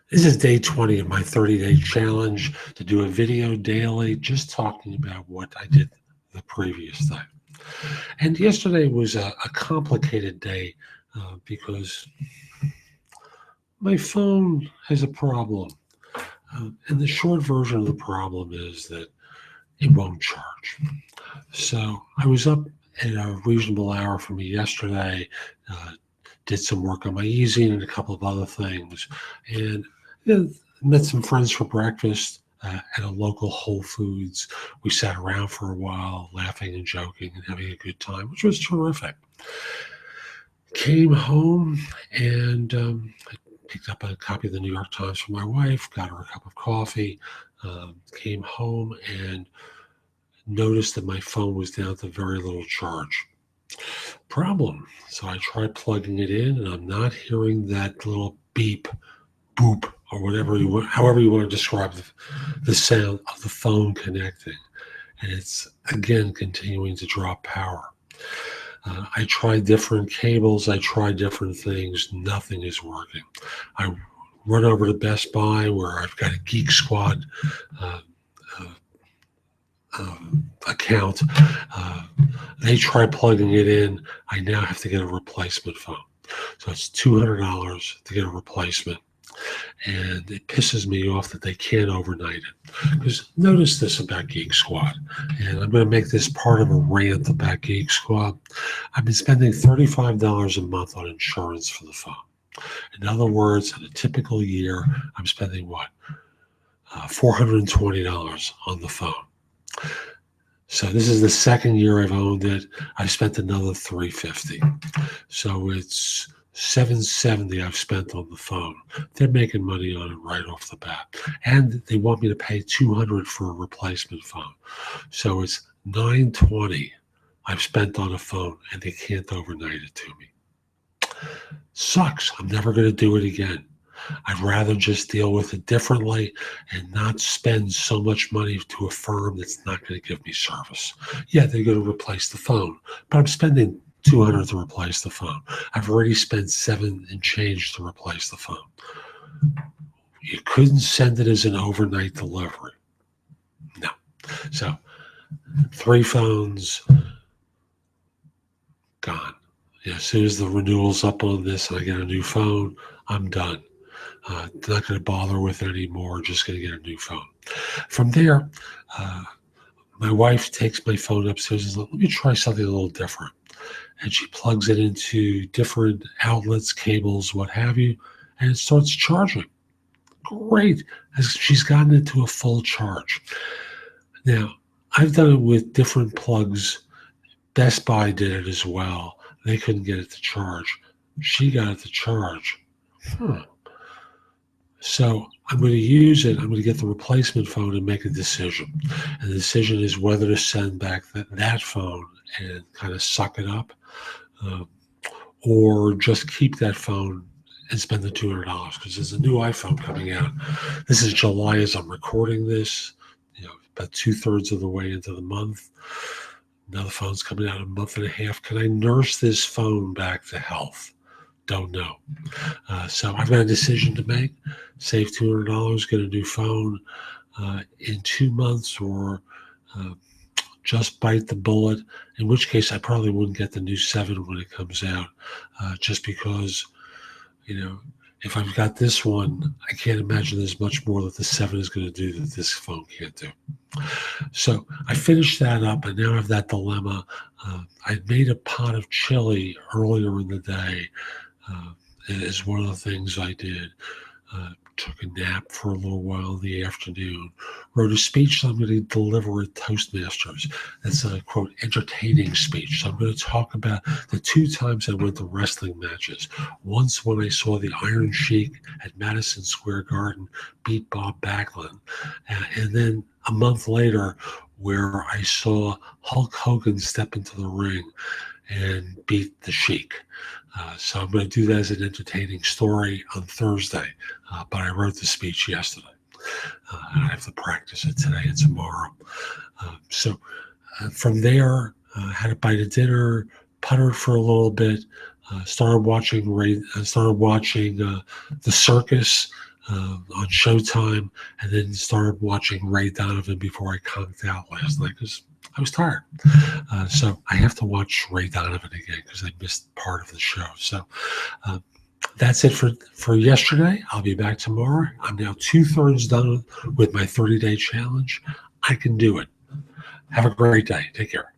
This is day 20 of my 30-day challenge to do a video daily, just talking about what I did the previous day. And yesterday was a complicated day because my phone has a problem. And the short version of the problem is that it won't charge. So I was up at a reasonable hour for me yesterday, did some work on my easy and a couple of other things, and met some friends for breakfast at a local Whole Foods. We sat around for a while, laughing and joking and having a good time, which was terrific. Came home and I picked up a copy of the New York Times for my wife, got her a cup of coffee, came home and noticed that my phone was down to very little charge. Problem. So I tried plugging it in and I'm not hearing that little beep, boop, or whatever however you want to describe the sound of the phone connecting. And it's again continuing to drop power. I tried different cables, I tried different things, nothing is working. I run over to Best Buy where I've got a Geek Squad account. They try plugging it in. I now have to get a replacement phone. So it's $200 to get a replacement. And it pisses me off that they can't overnight it. Because notice this about Geek Squad, and I'm going to make this part of a rant about Geek Squad. I've been spending $35 a month on insurance for the phone. In other words, in a typical year, I'm spending what? $420 on the phone. So this is the second year I've owned it. I've spent another $350. So it's $770 I've spent on the phone. They're making money on it right off the bat. And they want me to pay $200 for a replacement phone. So it's $920 I've spent on a phone and they can't overnight it to me. Sucks. I'm never going to do it again. I'd rather just deal with it differently and not spend so much money to a firm that's not going to give me service. Yeah, they're going to replace the phone, but I'm spending $200 to replace the phone. I've already spent $7 and change to replace the phone. You couldn't send it as an overnight delivery. No. So 3 phones gone. Yeah, as soon as the renewal's up on this and I get a new phone, I'm done. Not going to bother with it anymore, just going to get a new phone. From there, my wife takes my phone upstairs and says, let me try something a little different. And she plugs it into different outlets, cables, what have you, and it starts charging. Great. She's gotten it to a full charge. Now, I've done it with different plugs. Best Buy did it as well. They couldn't get it to charge. She got it to charge. So I'm going to use it. I'm going to get the replacement phone and make a decision. And the decision is whether to send back that phone and kind of suck it up, or just keep that phone and spend the $200 because there's a new iPhone coming out. This is July as I'm recording this, about 2/3 of the way into the month. Another phone's coming out in a month and a half. Can I nurse this phone back to health? Don't know. So I've got a decision to make. Save $200, get a new phone in 2 months, or just bite the bullet, in which case I probably wouldn't get the new 7 when it comes out, just because, if I've got this one, I can't imagine there's much more that the 7 is going to do that this phone can't do. So I finished that up. I now have that dilemma. I made a pot of chili earlier in the day. Is one of the things I did. Took a nap for a little while in the afternoon, wrote a speech that I'm going to deliver at Toastmasters. That's a, quote, entertaining speech. So I'm going to talk about the 2 times I went to wrestling matches. Once when I saw the Iron Sheik at Madison Square Garden beat Bob Backlund, and then a month later where I saw Hulk Hogan step into the ring and beat the Sheik. So I'm going to do that as an entertaining story on Thursday, but I wrote the speech yesterday. And I have to practice it today and tomorrow. So from there, had a bite of dinner, puttered for a little bit, Started watching The Circus on Showtime, and then started watching Ray Donovan before I conked out last night because I was tired. So I have to watch Ray Donovan again because I missed part of the show. So that's it for yesterday. I'll be back tomorrow. I'm now 2/3 done with my 30-day challenge. I can do it. Have a great day. Take care.